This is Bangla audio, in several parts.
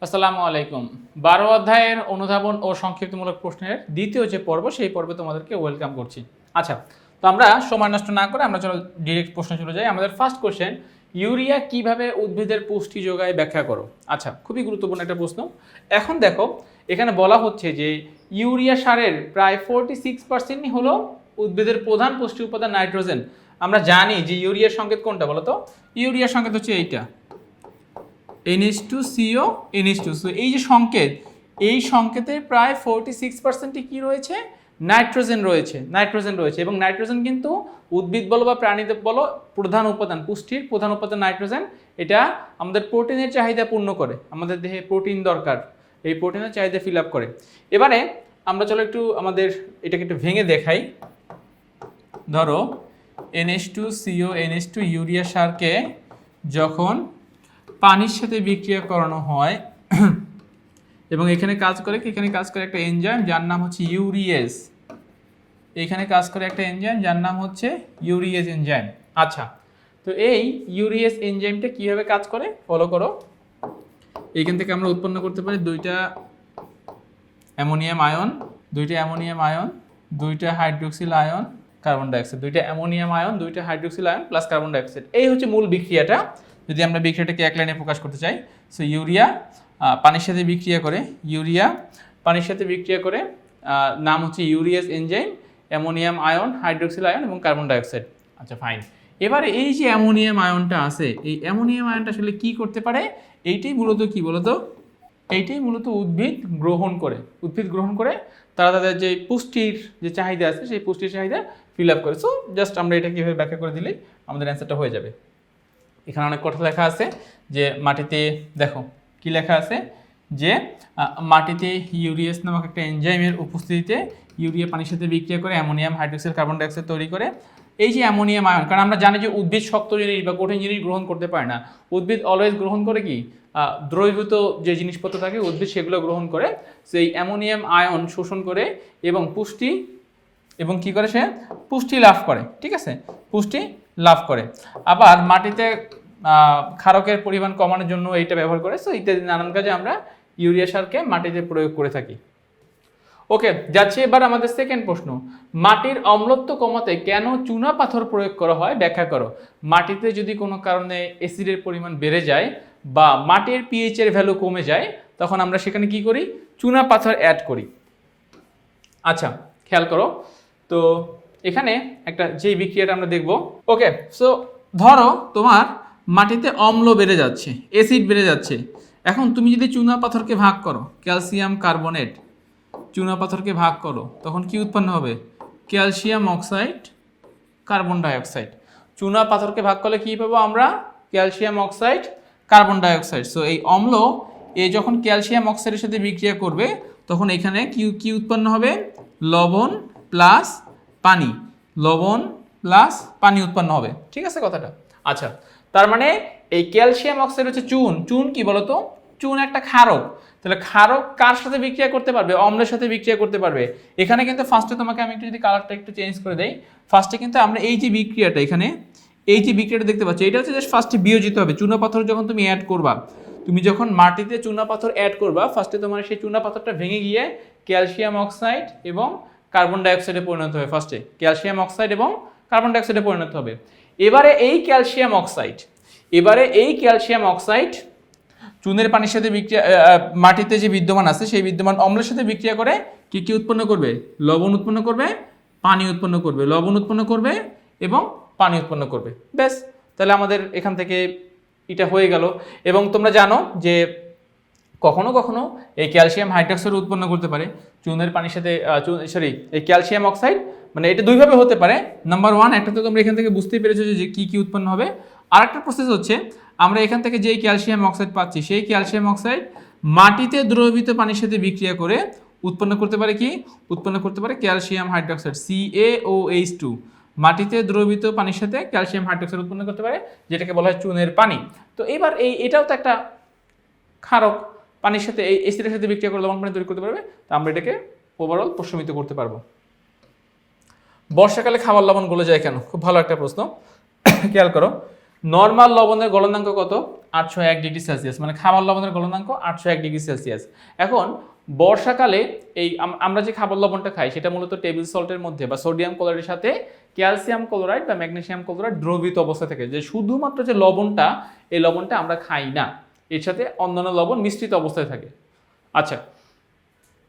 আসসালামু আলাইকুম। 12 অধ্যায়ের অনুধাবন ও সংক্ষিপ্তমূলক প্রশ্নের দ্বিতীয় যে পর্ব, সেই পর্বে তোমাদেরকে ওয়েলকাম করছি। আচ্ছা, তো আমরা সময় নষ্ট না করে আমরা চলো ডিরেক্ট প্রশ্নে চলে যাই। আমাদের ফার্স্ট কোশ্চেন, ইউরিয়া কিভাবে উদ্ভিদের পুষ্টি যোগায় ব্যাখ্যা করো। আচ্ছা, খুবই গুরুত্বপূর্ণ একটা প্রশ্ন। এখন দেখো, এখানে বলা হচ্ছে যে ইউরিয়া সারের প্রায় 46%ই হলো উদ্ভিদের প্রধান পুষ্টি উপাদান নাইট্রোজেন। আমরা জানি যে ইউরিয়ার সংকেত কোনটা বলো তো? ইউরিয়ার সংকেত হচ্ছে এইটা, NH2CO NH2। সো এই যে সংকেত, এই সংকেতে প্রায় 46%ই কি রয়েছে? নাইট্রোজেন রয়েছে এবং নাইট্রোজেন কিন্তু উদ্ভিদ বলো বা প্রাণীতে বলো প্রধান উপাদান, পুষ্টির প্রধান উপাদান নাইট্রোজেন। এটা আমাদের প্রোটিনের চাহিদা পূর্ণ করে, আমাদের দেহে প্রোটিন দরকার, এই প্রোটিনের চাহিদা ফিল আপ করে। এবারে আমরা চলো একটু আমাদের এটাকে একটু ভেঙে দেখাই। ধরো NH2CO NH2 ইউরিয়া সারকে যখন পানির সাথে বিক্রিয়া করানো হয় এবং এখানে কাজ করে একটা এনজাইম যার নাম হচ্ছে ইউরিয়েজ। এখানে কাজ করে একটা এনজাইম যার নাম হচ্ছে ইউরিয়েজ এনজাইম। আচ্ছা, তো এই ইউরিয়েজ এনজাইমটা কিভাবে কাজ করে ফলো করো। এইখান থেকে আমরা উৎপন্ন করতে পারি দুইটা অ্যামোনিয়াম আয়ন, দুইটা হাইড্রোক্সিল আয়ন, কার্বন ডাইঅক্সাইড, দুইটা অ্যামোনিয়াম আয়ন, দুইটা hydroxyl ion plus carbon dioxide. এই হচ্ছে মূল বিক্রিয়াটা। যদি আমরা বিক্রিয়াটাকে এক লাইনে প্রকাশ করতে চাই, সো ইউরিয়া পানির সাথে বিক্রিয়া করে নাম হচ্ছে urease enzyme, ammonium ion, hydroxyl ion এবং কার্বন ডাইঅক্সাইড। আচ্ছা, ফাইন। এবারে এই যে অ্যামোনিয়াম আয়নটা আছে, এই অ্যামোনিয়াম আয়নটা আসলে কি করতে পারে? এইটাই মূলত কি বলতো? এইটাই মূলত উদ্ভিদ গ্রহণ করে তারা তাদের যে পুষ্টির যে চাহিদা আছে, সেই পুষ্টির চাহিদা ফিল আপ করে। সো জাস্ট আমরা এটা কীভাবে ব্যাখ্যা করে দিলেই আমাদের অ্যান্সারটা হয়ে যাবে। এখানে অনেক কথা লেখা আছে যে মাটিতে, দেখো কি লেখা আছে যে মাটিতে ইউরিয়াস নামক একটা এনজাইমের উপস্থিতিতে ইউরিয়া পানির সাথে বিক্রিয়া করে অ্যামোনিয়াম হাইড্রোক্সাইড কার্বন ডাইঅক্সাইড তৈরি করে। এই যে অ্যামোনিয়াম আয়ন, কারণ আমরা জানি যে উদ্ভিদ শক্ত জিনিস বা কঠিন জিনিস গ্রহণ করতে পারে না, উদ্ভিদ অলওয়েজ গ্রহণ করে কি দ্রবীভূত যে জিনিসপত্র থাকে উদ্ভিদ সেগুলো গ্রহণ করে। সেই অ্যামোনিয়াম আয়ন শোষণ করে এবং কি করে? সে পুষ্টি লাভ করে। ঠিক আছে, পুষ্টি লাভ করে। আবার মাটিতে ক্ষারকের পরিমাণ কমানোর জন্য এইটা ব্যবহার করে। সো ইত্যাদি নানান কাজে আমরা ইউরিয়া সারকে মাটিতে প্রয়োগ করে থাকি। ওকে, যাচ্ছে এবার আমাদের সেকেন্ড প্রশ্ন, মাটির অম্লত্ব কমাতে কেন চুনা পাথর প্রয়োগ করা হয় ব্যাখ্যা করো। মাটিতে যদি কোনো কারণে অ্যাসিডের পরিমাণ বেড়ে যায় বা মাটির পিএইচ এর ভ্যালু কমে যায়, তখন আমরা সেখানে কি করি? চুনা পাথর অ্যাড করি। আচ্ছা, খেয়াল করো তো এখানে একটা যে বিক্রিয়াটা আমরা দেখব। ওকে, সো ধরো তোমার মাটিতে অম্ল বেড়ে যাচ্ছে, অ্যাসিড বেড়ে যাচ্ছে। এখন তুমি যদি চুনা পাথরকে ভাগ করো, ক্যালসিয়াম কার্বনেট, চুনা পাথরকে ভাগ করো, তখন কি উৎপন্ন হবে? Calcium oxide, carbon dioxide. চুনা পাথরকে ভাগ করলে কি পাবো আমরা? Calcium oxide, carbon dioxide. So এই অম্ল যখন ক্যালসিয়াম অক্সাইডের সাথে বিক্রিয়া করবে, তখন এখানে কি উৎপন্ন হবে? লবণ প্লাস পানি, উৎপন্ন হবে। ঠিক আছে কথাটা? আচ্ছা, তার মানে এই ক্যালসিয়াম অক্সাইড হচ্ছে চুন কি বলতো? চুন একটা ক্ষারক। তাহলে ক্ষারক কার সাথে বিক্রিয়া করতে পারবে? অম্লের সাথে বিক্রিয়া করতে পারবে। এখানে কিন্তু ফার্স্টে তোমাকে আমি একটু যদি কালারটা একটু চেঞ্জ করে দেই, ফার্স্টে কিন্তু আমরা এই যে বিক্রিয়াটা দেখতে পাচ্ছি, এটা হচ্ছে জাস্ট ফার্স্টে বিয়োজিত হবে। চুনা পাথর যখন তুমি অ্যাড করবা, তুমি যখন মাটিতে চুনা পাথর অ্যাড করবা, ফার্স্টে তোমার সেই চুনা পাথরটা ভেঙে গিয়ে ক্যালসিয়াম অক্সাইড এবং কার্বন ডাইঅক্সাইডে পরিণত হবে। ফার্স্টে ক্যালসিয়াম অক্সাইড এবং কার্বন ডাইঅক্সাইডে পরিণত হবে। এবারে এই ক্যালসিয়াম অক্সাইড চুনের পানির সাথে মাটিতে যে বিদ্যমান আছে সেই বিদ্যমান অম্লের সাথে বিক্রিয়া করে কি উৎপন্ন করবে? লবণ উৎপন্ন করবে, পানি উৎপন্ন করবে এবং পানি উৎপন্ন করবে। ব্যাস, তাহলে আমাদের এখান থেকে এটা হয়ে গেল। এবং তোমরা জানো যে কখনো কখনো এই ক্যালসিয়াম হাইড্রোক্সাইড উৎপন্ন করতে পারে চুনের পানির সাথে, এই ক্যালসিয়াম অক্সাইড, মানে এটা দুইভাবে হতে পারে। নাম্বার 1, একটা তো তোমরা এখান থেকে বুঝতেই পেরেছো যে কি উৎপন্ন হবে। আরেকটা প্রসেস হচ্ছে, আমরা এখান থেকে যেই ক্যালসিয়াম অক্সাইড পাচ্ছি, সেই ক্যালসিয়াম অক্সাইড মাটিতে দ্রবীভূত পানির সাথে বিক্রিয়া করে উৎপন্ন করতে পারে ক্যালসিয়াম হাইড্রোক্সাইড, CaOH2। মাটিতে দ্রবীভূত পানির সাথে ক্যালসিয়াম হাইড্রোক্সাইড উৎপন্ন করতে পারে, যেটাকে বলা হয় চুনের পানি। তো এবার এটাও তো একটা ক্ষারক, পানির সাথে এই অ্যাসিডের সাথে বিক্রিয়া করে লবণ পানি তৈরি করতে পারবে। তো আমরা এটাকে ওভারঅল প্রশমিত করতে পারবো। বর্ষাকালে খাবার লবণ গলে যায় কেন? খুব ভালো একটা প্রশ্ন। খেয়াল করো, নর্মাল লবণের গলনাঙ্ক কত? 801 ডিগ্রি সেলসিয়াস, মানে খাবার লবণের গলনাঙ্ক 801 ডিগ্রি সেলসিয়াস। এখন বর্ষাকালে এই আমরা যে খাবার লবণটা খাই সেটা মূলত টেবিল সল্টের মধ্যে বা সোডিয়াম ক্লোরাইডের সাথে ক্যালসিয়াম ক্লোরাইড বা ম্যাগনেসিয়াম ক্লোরাইড দ্রবীত অবস্থা থাকে, যে শুধুমাত্র যে লবণটা, এই লবণটা আমরা খাই না, এর সাথে অন্যান্য লবণ মিশ্রিত অবস্থায় থাকে। আচ্ছা,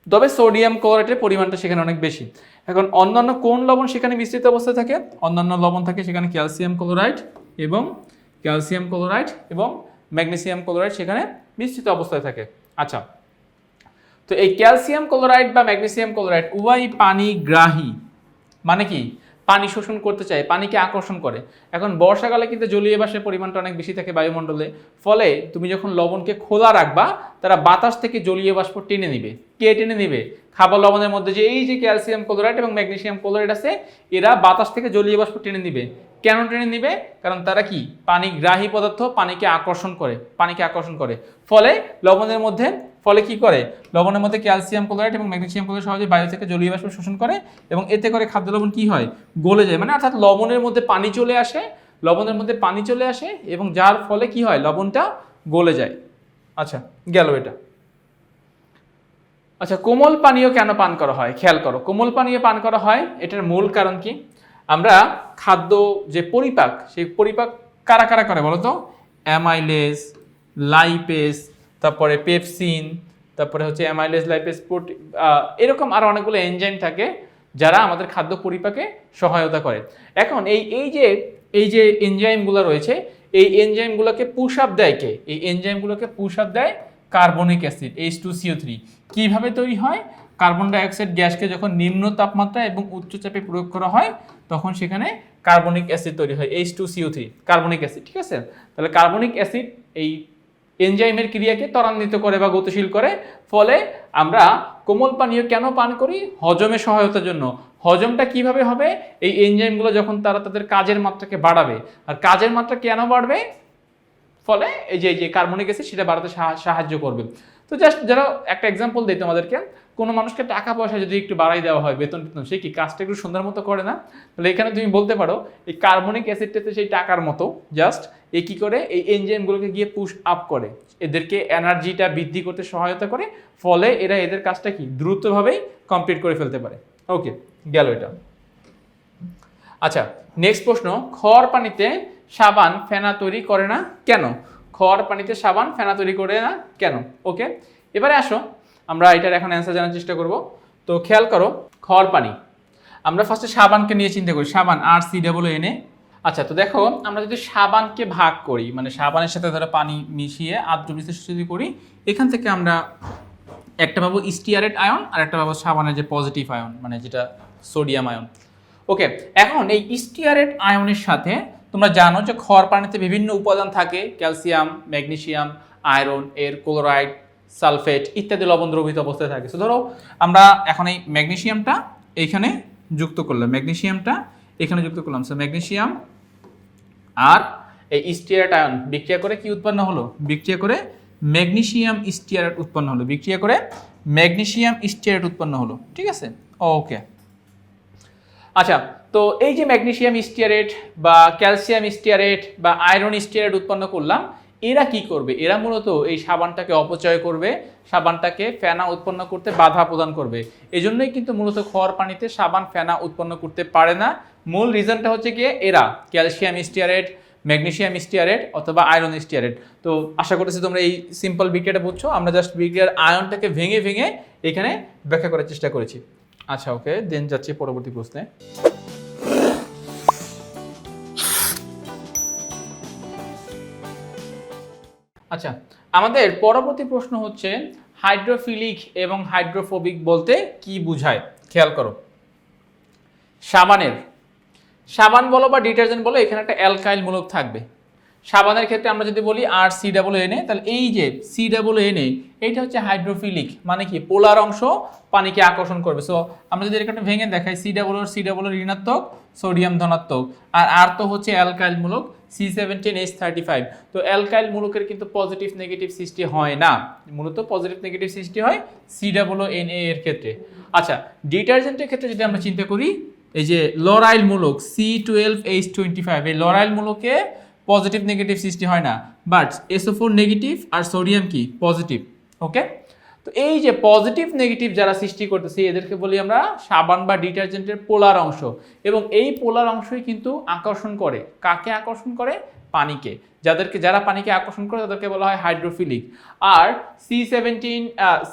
তবে সোডিয়াম ক্লোরাইডের পরিমাণটা সেখানে অনেক বেশি। এখন অন্যান্য কোন লবণ সেখানে মিশ্রিত অবস্থায় থাকে? অন্যান্য লবণ থাকে সেখানে ক্যালসিয়াম ক্লোরাইড এবং ম্যাগনেসিয়াম ক্লোরাইড সেখানে মিশ্রিত অবস্থায় থাকে। আচ্ছা, তো এই ক্যালসিয়াম ক্লোরাইড বা ম্যাগনেসিয়াম ক্লোরাইড উভয়ই পানিগ্রাহী, মানে কি পানি শোষণ করতে চায়, পানিকে আকর্ষণ করে। এখন বর্ষাকালে কিন্তু জলীয় বাষ্পের পরিমাণটা অনেক বেশি থাকে বায়ুমণ্ডলে, ফলে তুমি যখন লবণকে খোলা রাখবা তারা বাতাস থেকে জলীয় বাষ্প টেনে নিবে। কে টেনে নিবে? খাবার লবণের মধ্যে যে এই যে ক্যালসিয়াম ক্লোরাইড এবং ম্যাগনেসিয়াম ক্লোরাইড আছে, এরা বাতাস থেকে জলীয় বাষ্প টেনে নিবে। কেন টেনে নিবে? কারণ তারা কি পানিগ্রাহী পদার্থ, পানিকে আকর্ষণ করে। ফলে লবণের মধ্যে কি করে? লবণের মধ্যে ক্যালসিয়াম ক্লোরাইড এবং ম্যাগনেসিয়াম ক্লোরাইড সহজে বায়ু থেকে জলীয় বাষ্প শোষণ করে এবং এতে করে খাদ্য লবণ কি হয়? গলে যায়, মানে অর্থাৎ লবণের মধ্যে পানি চলে আসে এবং যার ফলে কি হয়? লবণটা গলে যায়। আচ্ছা, গেল এটা। আচ্ছা, কোমল পানীয় কেন পান করা হয়? খেয়াল করো, কোমল পানীয় পান করা হয় এটার মূল কারণ কি? আমরা খাদ্য যে পরিপাক, সেই পরিপাক কারা কারা করে বলো তো? অ্যামাইলেজ, লাইপেজ, তারপরে পেপসিন, তারপরে হচ্ছে অ্যামাইলেজ, লাইপেজ, এরকম আরো অনেকগুলো এনজাইম থাকে যারা আমাদের খাদ্য পরিপাকে সহায়তা করে। এখন এই যে এনজাইমগুলো রয়েছে, এই এনজাইমগুলোকে পুশ আপ দেয় কে? এই এনজাইমগুলোকে পুশ আপ দেয় কার্বনিক অ্যাসিড H2CO3। কিভাবে তৈরি হয়? কার্বন ডাইঅক্সাইড গ্যাসকে যখন নিম্ন তাপমাত্রা এবং উচ্চ চাপে প্রয়োগ করা হয় তখন সেখানে কার্বনিক অ্যাসিড তৈরি হয়, H2CO3 কার্বনিক অ্যাসিড। ঠিক আছে, তাহলে কার্বনিক অ্যাসিড এই এনজাইমের ক্রিয়াকে ত্বরান্বিত করে বা গতিশীল করে। ফলে আমরা কোমল পানীয় কেন পান করি? হজমে সহায়তার জন্য। হজমটা কিভাবে হবে? এই এনজাইমগুলো যখন তারা তাদের কাজের মাত্রাকে বাড়াবে। আর কাজের মাত্রা কেন বাড়বে? ফলে এই যে কার্বনিক অ্যাসিড সেটা বাড়াতে সাহায্য করবে। তো জাস্ট যারা একটা এক্সাম্পল দিই তোমাদেরকে, কোনো মানুষকে টাকা পয়সা যদি একটু বাড়াই দেওয়া হয়, বেতন, সে কি কাজটা একটু সুন্দর মতো করে না? তাহলে এখানে তুমি বলতে পারো এই কার্বনিক অ্যাসিডটাতে সেই টাকার মতো, জাস্ট এ কি করে? এই এনজাইমগুলোকে গিয়ে পুশ আপ করে, এদেরকে এনার্জিটা বৃদ্ধি করতে সহায়তা করে। ফলে এরা এদের কাজটা কি দ্রুতভাবেই কমপ্লিট করে ফেলতে পারে। ওকে, গেল এটা। আচ্ছা, নেক্সট প্রশ্ন, খড় পানিতে সাবান ফেনা তৈরি করে না কেন? খড় পানিতে সাবান ফেনা তৈরি করে না কেন? ওকে, এবারে আসো আমরা এটার এখন অ্যান্সার জানার চেষ্টা করব। তো খেয়াল করো, খড় পানি, আমরা ফার্স্টে সাবানকে নিয়ে চিন্তা করি, সাবান RCAA। আচ্ছা, তো দেখো আমরা যদি সাবানকে ভাগ করি, মানে সাবানের সাথে ধরো পানি মিশিয়ে আদ্র বিশ্লেষণ যদি করি, এখান থেকে আমরা একটা পাবো স্টিয়ারেট আয়ন আর একটা পাবো সাবানের যে পজিটিভ আয়ন, মানে যেটা সোডিয়াম আয়ন। ওকে, এখন এই স্টিয়ারেট আয়নের সাথে তোমরা জানো যে খড় পানিতে বিভিন্ন উপাদান থাকে, calcium, magnesium, iron, chloride, sulphate ইত্যাদি লবণ দ্রবীত অবস্থায় থাকে। সো ধরো আমরা এখন এই ম্যাগনেসিয়ামটা এইখানে যুক্ত করলাম, সো ম্যাগনেসিয়াম আর এই স্টিয়ারেট আয়ন বিক্রিয়া করে কি উৎপন্ন হলো? ম্যাগনেসিয়াম স্টিয়ারেট উৎপন্ন হলো। ঠিক আছে, ওকে। আচ্ছা, তো এই যে ম্যাগনেসিয়াম স্টিয়ারেট বা ক্যালসিয়াম স্টিয়ারেট বা আয়রন স্টিয়ারেট উৎপন্ন করলাম, এরা কি করবে? এরা মূলত এই সাবানটাকে অপচয় করবে, সাবানটাকে ফেনা উৎপন্ন করতে বাধা প্রদান করবে। এজন্যই কিন্তু মূলত খড় পানিতে সাবান ফেনা উৎপন্ন করতে পারে না। মূল রিজনটা হচ্ছে গিয়ে এরা ক্যালসিয়াম স্টিয়ারেট, ম্যাগনেসিয়াম স্টিয়ারেট অথবা আয়রন স্টিয়ারেট। তো আশা করতেছি তোমরা এই সিম্পল বিক্রিয়াটা বুঝছো। আমরা জাস্ট বিক্রিয়ার আয়নটাকে ভেঙে ভেঙে এখানে ব্যাখ্যা করার চেষ্টা করেছি। আচ্ছা, ওকে, দেন যাচ্ছি পরবর্তী প্রশ্নে। আচ্ছা, আমাদের পরবর্তী প্রশ্ন হচ্ছে হাইড্রোফিলিক এবং হাইড্রোফোবিক বলতে কি বোঝায়? খেয়াল করো, সাবান বলো বা ডিটারজেন্ট বলো, এখানে একটা অ্যালকাইল মূলক থাকবে। সাবানের ক্ষেত্রে আমরা যদি বলি RCAA, তাহলে এই যে CAA এইটা হচ্ছে হাইড্রোফিলিক, মানে কি পোলার অংশ পানিকে আকর্ষণ করবে। সো আমরা যদি এখানে ভেঙে দেখাই, CAA ঋণাত্মক, সোডিয়াম ধনাত্মক, আর তো হচ্ছে অ্যালকাইল মূলক C17H35। তো অ্যালকাইল মূলকের কিন্তু পজিটিভ নেগেটিভ সৃষ্টি হয় না, মূলত পজিটিভ নেগেটিভ সৃষ্টি হয় CAA এর ক্ষেত্রে। আচ্ছা, ডিটারজেন্টের ক্ষেত্রে যদি আমরা চিন্তা করি, এই যে লরাইল মূলক C12H25, এই লরাইল মূলকে পজিটিভ নেগেটিভ সৃষ্টি হয় না, বাট SO4 নেগেটিভ আর সোডিয়াম কি পজিটিভ। ওকে, তো এই যে পজিটিভ নেগেটিভ যারা সৃষ্টি করতেছে এদেরকে বলি আমরা সাবান বা ডিটারজেন্টের পোলার অংশ, এবং এই পোলার অংশই কিন্তু আকর্ষণ করে, কাকে আকর্ষণ করে? পানিকে। যারা পানিকে আকর্ষণ করে তাদেরকে বলা হয় হাইড্রোফিলিক। আর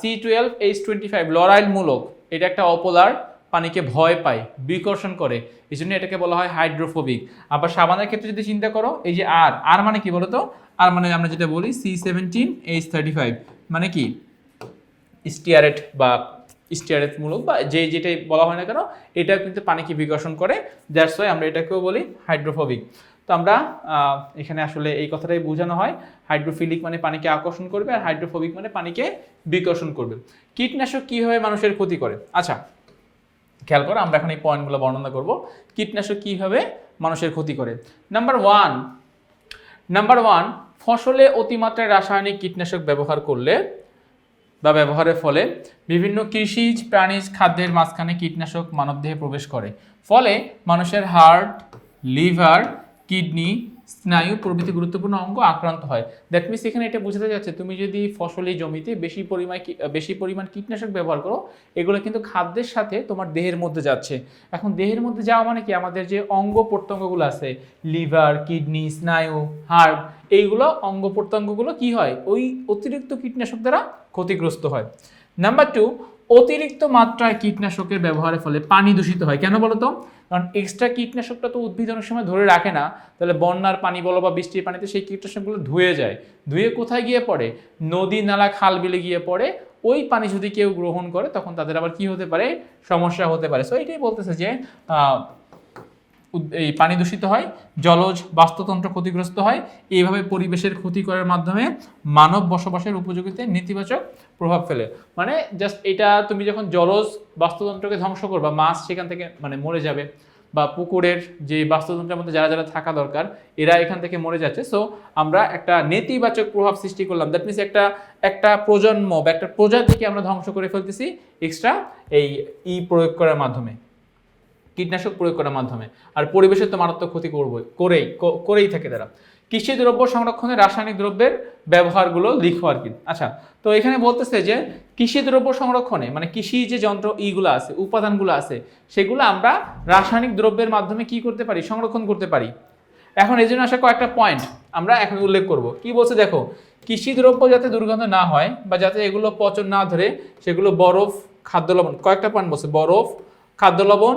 C12H25 লরাইল মূলক, এটা একটা অপোলার, পানিকে ভয় পায়, বিকর্ষণ করে, এই জন্য এটাকে বলা হয় হাইড্রোফোবিক। আবার সাবানের ক্ষেত্রে যদি চিন্তা করো, এই যে আর মানে কি বলতো? আর মানে আমরা যেটা বলি C17H35 মানে কি স্টিয়ারেট বা স্টিয়ারেট মূলক বা যেটাই বলা হয় না কেন, এটা কিন্তু পানিকে বিকর্ষণ করে, দ্যাটস ওয়াই আমরা এটাকেও বলি হাইড্রোফোবিক। তো আমরা এখানে আসলে এই কথাটাই বোঝানো হয়, হাইড্রোফিলিক মানে পানিকে আকর্ষণ করবে আর হাইড্রোফোবিক মানে পানিকে বিকর্ষণ করবে। কীটনাশক কীভাবে মানুষের ক্ষতি করে? আচ্ছা খেয়াল করো, আমরা এখন এই পয়েন্টগুলো বর্ণনা করব কীটনাশক কীভাবে মানুষের ক্ষতি করে। নাম্বার ওয়ান, ফসলে অতিমাত্রায় রাসায়নিক কীটনাশক ব্যবহার করলে বা ব্যবহারের ফলে বিভিন্ন কৃষিজ প্রাণীজ খাদ্যের মাঝখানে কীটনাশক মানবদেহে প্রবেশ করে, ফলে মানুষের হার্ট, লিভার, কিডনি, স্নায়ু প্রভৃতি গুরুত্বপূর্ণ অঙ্গ আক্রান্ত হয়। দ্যাট মিনস এখানে এটা বোঝাতে যাচ্ছে তুমি যদি ফসলি জমিতে বেশি পরিমাণ কীটনাশক ব্যবহার করো, এগুলো কিন্তু খাদ্যের সাথে তোমার দেহের মধ্যে যাচ্ছে। এখন দেহের মধ্যে যাওয়া মানে কি, আমাদের যে অঙ্গ প্রত্যঙ্গগুলো আছে, লিভার, কিডনি, স্নায়ু, হার্ট, এইগুলো অঙ্গ প্রত্যঙ্গগুলো কি হয়, ওই অতিরিক্ত কীটনাশক দ্বারা ক্ষতিগ্রস্ত হয়। নাম্বার 2, অতিরিক্ত মাত্রায় কীটনাশকের ব্যবহারের ফলে পানি দূষিত হয়। কেন বলো তো? কারণ এক্সট্রা কীটনাশকটা তো উদ্ভিদ অনেক সময় ধরে রাখে না, তাহলে বন্যার পানি বলো বা বৃষ্টির পানিতে সেই কীটনাশকগুলো ধুয়ে যায়, ধুয়ে কোথায় গিয়ে পড়ে? নদী, নালা, খাল, বিলে গিয়ে পড়ে। ওই পানি যদি কেউ গ্রহণ করে তখন তাদের আবার কি হতে পারে? সমস্যা হতে পারে। সো এটাই বলতেছে যে এই পানি দূষিত হয়, জলজ বাস্তুতন্ত্র ক্ষতিগ্রস্ত হয়, এইভাবে পরিবেশের ক্ষতি করার মাধ্যমে মানব বসবাসের উপযোগিতায় নেতিবাচক প্রভাব ফেলে। মানে জাস্ট এটা তুমি যখন জলজ বাস্তুতন্ত্রকে ধ্বংস করবা, মাছ সেখান থেকে মানে মরে যাবে, বা পুকুরের যে বাস্তুতন্ত্রের মধ্যে যারা যারা থাকা দরকার এরা এখান থেকে মরে যাচ্ছে। সো আমরা একটা নেতিবাচক প্রভাব সৃষ্টি করলাম, দ্যাট মিনস একটা প্রজন্ম বা একটা প্রজাতিকে আমরা ধ্বংস করে ফেলতেছি এক্সট্রা এই প্রয়োগ করার মাধ্যমে, কীটনাশক প্রয়োগ করার মাধ্যমে। আর পরিবেশের তো মারাত্মক ক্ষতি করেই থাকে তারা। কৃষি দ্রব্য সংরক্ষণে রাসায়নিক দ্রব্যের ব্যবহারগুলো লিখো আর কি। আচ্ছা, তো এখানে বলতেছে যে কৃষি দ্রব্য সংরক্ষণে মানে কৃষি যে যন্ত্র ইগুলো আছে, উপাদানগুলো আছে, সেগুলো আমরা রাসায়নিক দ্রব্যের মাধ্যমে কি করতে পারি? সংরক্ষণ করতে পারি। এখন এই জন্য আসা কয়েকটা পয়েন্ট আমরা এখন উল্লেখ করব। কি বলছে দেখো, কৃষি দ্রব্য যাতে দুর্গন্ধ না হয় বা যাতে এগুলো পচন না ধরে, সেগুলো বরফ, খাদ্য লবণ, কয়েকটা পয়েন্ট বলছে, বরফ, খাদ্য লবণ,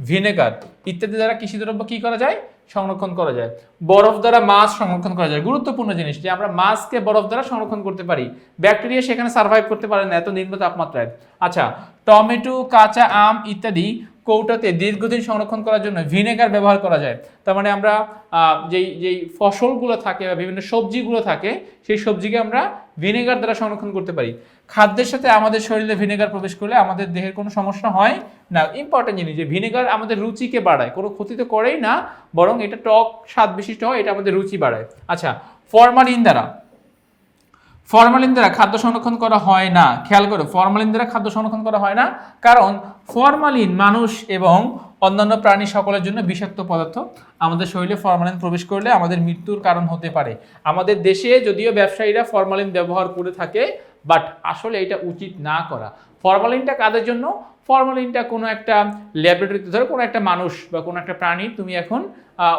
ভিনেগার ইত্যাদি দ্বারা কৃষি দ্রব্য কি করা যায়? সংরক্ষণ করা যায়। বরফ দ্বারা মাছ সংরক্ষণ করা যায়, গুরুত্বপূর্ণ জিনিস যে আমরা মাছকে বরফ দ্বারা সংরক্ষণ করতে পারি, ব্যাকটেরিয়া সেখানে সার্ভাইভ করতে পারে না এত নিম্ন তাপমাত্রায়। আচ্ছা, টমেটো, কাঁচা আম ইত্যাদি কৌটাতে দীর্ঘদিন সংরক্ষণ করার জন্য ভিনেগার ব্যবহার করা যায়। তার মানে আমরা যেই ফসলগুলো থাকে বা বিভিন্ন সবজিগুলো থাকে, সেই সবজিকে আমরা ভিনেগার দ্বারা সংরক্ষণ করতে পারি। খাদ্যের সাথে আমাদের শরীরে ভিনেগার প্রবেশ করলে আমাদের দেহের কোনো সমস্যা হয় না। ইম্পর্টেন্ট জিনিস যে ভিনেগার আমাদের রুচিকে বাড়ায়, কোনো ক্ষতি তো করেই না, বরং এটা টক স্বাদ বিশিষ্ট হয়, এটা আমাদের রুচি বাড়ায়। আচ্ছা, ফরমালিন দ্বারা খাদ্য সংরক্ষণ করা হয় না। খেয়াল করো, ফরমালিন দ্বারা খাদ্য সংরক্ষণ করা হয় না, কারণ ফরমালিন মানুষ এবং অন্যান্য প্রাণী সকলের জন্য বিষাক্ত পদার্থ। আমাদের শরীরে ফরমালিন প্রবেশ করলে আমাদের মৃত্যুর কারণ হতে পারে। আমাদের দেশে যদিও ব্যবসায়ীরা ফরমালিন ব্যবহার করে থাকে, বাট আসলে এটা উচিত না করা। ফরমালিনটা কাদের জন্য? ফরমালিনটা কোনো একটা ল্যাবরেটরিতে, ধরো কোনো একটা মানুষ বা কোনো একটা প্রাণী তুমি এখন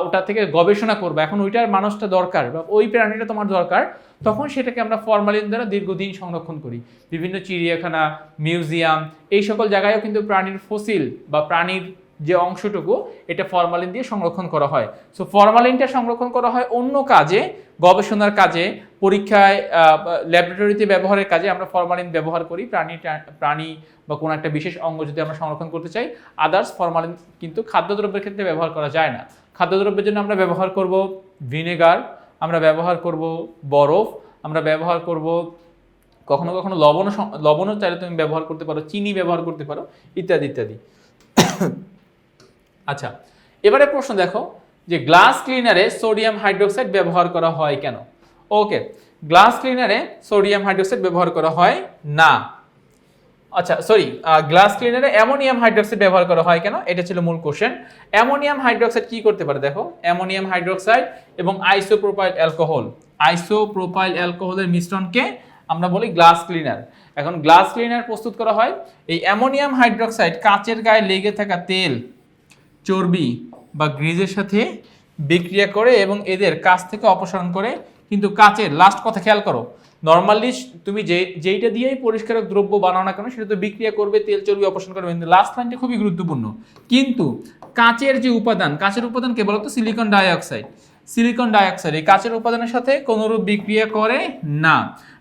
ওটা থেকে গবেষণা করবে, এখন ওইটার মানুষটা দরকার বা ওই প্রাণীটা তোমার দরকার, তখন সেটাকে আমরা ফরমালিন দ্বারা দীর্ঘদিন সংরক্ষণ করি। বিভিন্ন চিড়িয়াখানা, মিউজিয়াম, এই সকল জায়গায়ও কিন্তু প্রাণীর ফসিল বা প্রাণীর যে অংশটুকু এটা ফরমালিন দিয়ে সংরক্ষণ করা হয়। সো ফরমালিনটা সংরক্ষণ করা হয় অন্য কাজে, গবেষণার কাজে, পরীক্ষায়, ল্যাবরেটরিতে ব্যবহারের কাজে আমরা ফরমালিন ব্যবহার করি। প্রাণী বা কোনো একটা বিশেষ অঙ্গ যদি আমরা সংরক্ষণ করতে চাই, আদার্স ফরমালিন কিন্তু খাদ্যদ্রব্যের ক্ষেত্রে ব্যবহার করা যায় না। খাদ্যদ্রব্যের জন্য আমরা ব্যবহার করব ভিনেগার, আমরা ব্যবহার করব বরফ, আমরা ব্যবহার করব কখনো কখনো লবণও চাইলে তুমি ব্যবহার করতে পারো, চিনি ব্যবহার করতে পারো, ইত্যাদি ইত্যাদি। আচ্ছা, এবারে প্রশ্ন দেখো যে গ্লাস ক্লিনারে সোডিয়াম হাইড্রোক্সাইড ব্যবহার করা হয় কেন? ওকে, গ্লাস ক্লিনারে সোডিয়াম হাইড্রোক্সাইড ব্যবহার করা হয় না। আচ্ছা সরি, গ্লাস ক্লিনারে অ্যামোনিয়াম হাইড্রোক্সাইড ব্যবহার করা হয় কেন, এটা ছিল মূল কোশ্চেন। অ্যামোনিয়াম হাইড্রোক্সাইড কি করতে পারে দেখো, অ্যামোনিয়াম হাইড্রোক্সাইড এবং আইসোপ্রোপাইল অ্যালকোহলের মিশ্রণকে আমরা বলি গ্লাস ক্লিনার। এখন গ্লাস ক্লিনার প্রস্তুত করা হয় এই অ্যামোনিয়াম হাইড্রোক্সাইড কাচের গায়ে লেগে থাকা তেল, চর্বি বা গ্রিজের সাথে বিক্রিয়া করে এবং এদের কাছ থেকে অপসারণ করে। কিন্তু কাচের লাস্ট কথা খেয়াল করো, নর্মালি তুমি যেইটা দিয়েই পরিষ্কারক দ্রব্য বানাও না কেন সেটা তো বিক্রিয়া করবে, তেল চর্বি অপসারণ করবে, কিন্তু লাস্ট লাইনটা খুবই গুরুত্বপূর্ণ। কিন্তু কাচের যে উপাদান, কাচের উপাদান কে বলতো, সিলিকন ডাইঅক্সাইড। এই কাচের উপাদানের সাথে কোনোরূপ বিক্রিয়া করে না।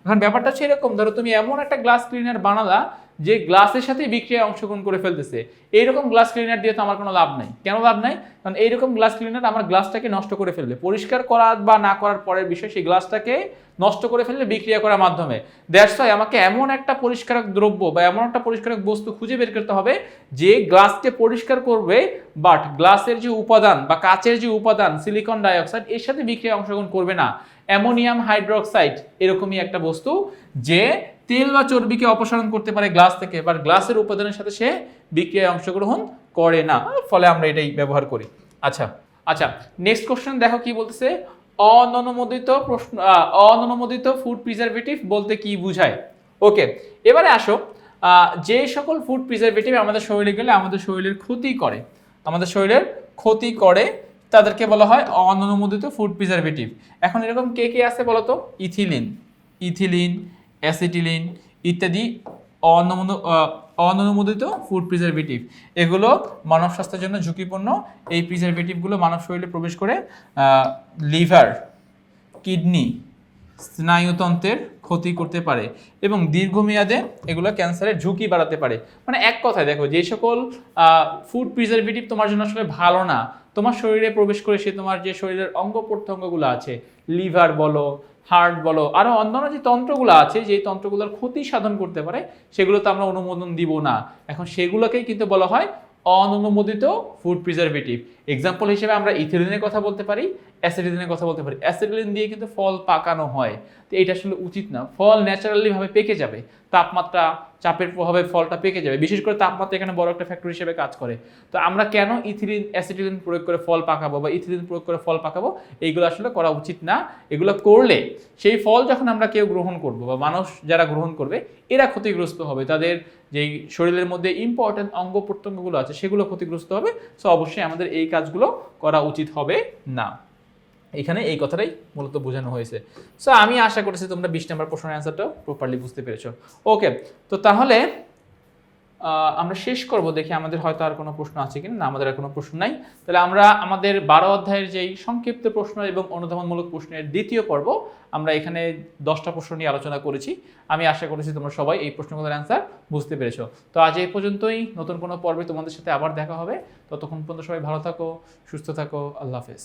এখন ব্যাপারটা হচ্ছে এরকম, ধরো তুমি এমন একটা গ্লাস ক্লিনার বানালা যে গ্লাসের সাথে বিক্রিয়ায় অংশগ্রহণ করে ফেলতেছে, এইরকম গ্লাস ক্লিনার দিয়ে তো আমার কোনো লাভ নাই। কেন লাভ নাই? কারণ এইরকম গ্লাস ক্লিনার আমার গ্লাসটাকে নষ্ট করে ফেলবে, পরিষ্কার করা বা না করার পরের বিষয়, সেই গ্লাসটাকে নষ্ট করে ফেললে বিক্রিয়া করার মাধ্যমে। দ্যাটস ওয়াই আমাকে এমন একটা পরিষ্কারক দ্রব্য বা এমন একটা পরিষ্কারক বস্তু খুঁজে বের করতে হবে যে গ্লাসকে পরিষ্কার করবে, বাট গ্লাসের যে উপাদান বা কাচের যে উপাদান সিলিকন ডাইঅক্সাইড এর সাথে বিক্রিয়ায় অংশগ্রহণ করবে না। অ্যামোনিয়াম হাইড্রোক্সাইড এরকমই একটা বস্তু যে তেল বা চর্বিকে অপসারণ করতে পারে গ্লাস থেকে, বাট গ্লাসের উপাদানের সাথে সে বিক্রিয়ায় অংশগ্রহণ করে না, ফলে আমরা এটাই ব্যবহার করি। আচ্ছা নেক্সট কোশ্চেন দেখো কি বলতেছে, অননুমোদিত ফুড প্রিজারভেটিভ বলতে কি বোঝায়। ওকে, এবারে আসো, যে সকল ফুড প্রিজারভেটিভ আমাদের শরীরে গেলে আমাদের শরীরের ক্ষতি করে তাদেরকে বলা হয় অননুমোদিত ফুড প্রিজারভেটিভ। এখন এরকম কে কে আছে বলতো, ইথিলিন, অ্যাসিটিলিন ইত্যাদি অননুমোদিত ফুড প্রিজারভেটিভ। এগুলো মানব স্বাস্থ্যের জন্য ঝুঁকিপূর্ণ। এই প্রিজারভেটিভগুলো মানব শরীরে প্রবেশ করে লিভার, কিডনি, স্নায়ুতন্ত্রের ক্ষতি করতে পারে এবং দীর্ঘমেয়াদে এগুলো ক্যান্সারের ঝুঁকি বাড়াতে পারে। মানে এক কথায় দেখো, যে সকল ফুড প্রিজারভেটিভ তোমার জন্য আসলে ভালো না, তোমার শরীরে প্রবেশ করে সে তোমার যে শরীরের অঙ্গ প্রত্যঙ্গগুলো আছে, লিভার বলো, হার্ট বলো, আরও অন্যান্য যে তন্ত্রগুলো আছে, যেই তন্ত্রগুলোর ক্ষতি সাধন করতে পারে, সেগুলোতে আমরা অনুমোদন দিব না। এখন সেগুলোকেই কিন্তু বলা হয় অননুমোদিত ফুড প্রিজারভেটিভ। এক্সাম্পল হিসেবে আমরা ইথিলিনের কথা বলতে পারি, অ্যাসিটিলিনের কথা বলতে পারি। অ্যাসিটিলিন দিয়ে কিন্তু ফল পাকানো হয়, তো এটা আসলে উচিত না। ফল ন্যাচারালি ভাবে পেকে যাবে, তাপমাত্রা চাপের প্রভাবে ফলটা পেকে যাবে, বিশেষ করে তাপমাত্রা এখানে বড় একটা ফ্যাক্টর হিসেবে কাজ করে। তো আমরা কেন ইথিলিন অ্যাসিটিলিন প্রয়োগ করে ফল পাকাবো বা ইথিলিন প্রয়োগ করে ফল পাকাবো, এইগুলো আসলে করা উচিত না। এগুলো করলে সেই ফল যখন আমরা কেউ গ্রহণ করব বা মানুষ যারা গ্রহণ করবে এরা ক্ষতিগ্রস্ত হবে, তাদের যেই শরীরের মধ্যে ইম্পর্টেন্ট অঙ্গ প্রত্যঙ্গগুলো আছে সেগুলো ক্ষতিগ্রস্ত হবে। সো অবশ্যই আমাদের এই কাজগুলো করা উচিত হবে না। এখানে এই কথাটাই মূলত বোঝানো হয়েছে। সো আমি আশা করছি তোমরা 20 নম্বর প্রশ্নের অ্যান্সারটাও প্রপারলি বুঝতে পেরেছো। ওকে, তো তাহলে আমরা শেষ করব, দেখি আমাদের হয়তো আর কোনো প্রশ্ন আছে কিনা। না, আমাদের আর কোনো প্রশ্ন নাই। তাহলে আমরা আমাদের 12 অধ্যায়ের যেই সংক্ষিপ্ত প্রশ্ন এবং অনুধাবনমূলক প্রশ্নের দ্বিতীয় পর্ব, আমরা এখানে 10টা প্রশ্ন নিয়ে আলোচনা করেছি। আমি আশা করছি তোমরা সবাই এই প্রশ্নগুলোর অ্যান্সার বুঝতে পেরেছো। তো আজ এই পর্যন্তই, নতুন কোনো পর্বে তোমাদের সাথে আবার দেখা হবে। ততক্ষণ পর্যন্ত সবাই ভালো থাকো, সুস্থ থাকো, আল্লাহ হাফেজ।